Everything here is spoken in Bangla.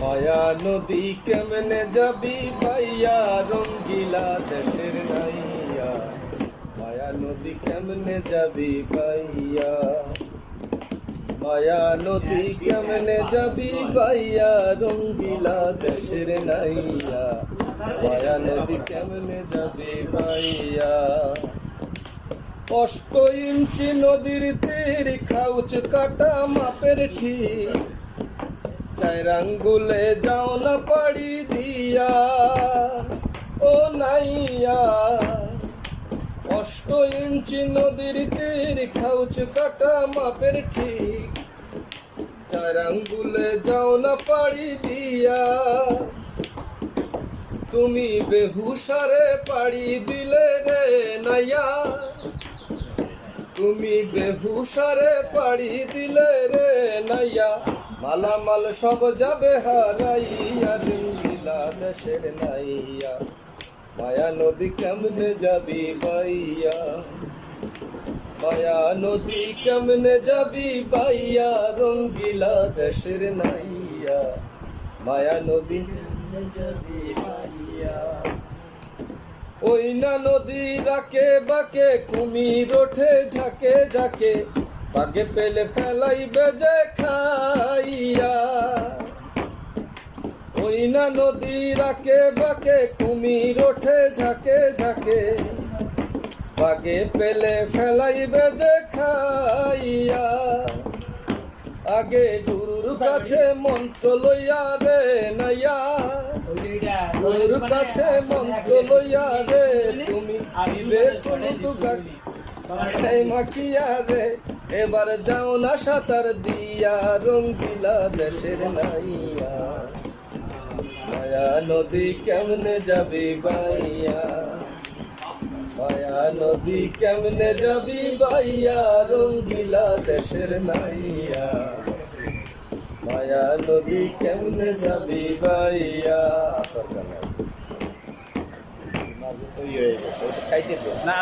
মায়া নদী কেমনে যাবি ভাইয়া রঙ্গিলা দেশের নাইয়া, মায়া নদী কেমনে যাবি ভাইয়া, মায়া নদী কেমনে যাবি ভাইয়া রঙ্গিলা দেশের নাইয়া, মায়া নদী কেমনে যাবি ভাইয়া। 8 ইঞ্চি নদীর তীর খাউচ কাটা মাপের ঠিক, 4 আঙ্গুলে যাও না পাড়ি দিয়া ও নাইয়া। 8 ইঞ্চি নদীর তীর খাউচ কাটা মাপের ঠিক, 4 আঙ্গুলে যাও না পাড়ি দিয়া। তুমি বেহুশারে পাড়ি দিলে রে নাইয়া, তুমি বেহুশারে পাড়ি দিলে রে নাইয়া, মালামাল সব যাবে হারাইয়া রঙ্গিলা দেশের নাইয়া, মায়া নদী কেমনে যাবি ভাইয়া, মায়া নদী কেমনে যাবি ভাইয়া রঙ্গিলা দেশের নাইয়া, মায়া নদী কেমনে যাবি ভাইয়া। ওই না নদী রাকে বাকে কুমির ওঠে ঝাঁকে ঝাঁকে, বাগে পেলে ফেলাইবে যে খাইয়া। ওই না নদী রাকে বাকে কুমির ওঠে ঝাঁকে ঝাঁকে, বাগে পেলে ফেলাইবে যে খাইয়া। আগে গুরুর কাছে মন্ত্র লইয়া রে নাইয়া, গুরুর কাছে মন্ত্র লইয়া রে তুমি দিবে সেই মাখিয়া রে। এবার যাও না সাঁতার দিয়া রঙ্গিলা দেশের নাইয়া, মায়া নদী কেমনে যাবি ভাইয়া, মায়া নদী কেমনে যাবি ভাইয়া রঙ্গিলা দেশের নাইয়া, মায়া নদী কেমনে যাবি ভাইয়া। খাইতে না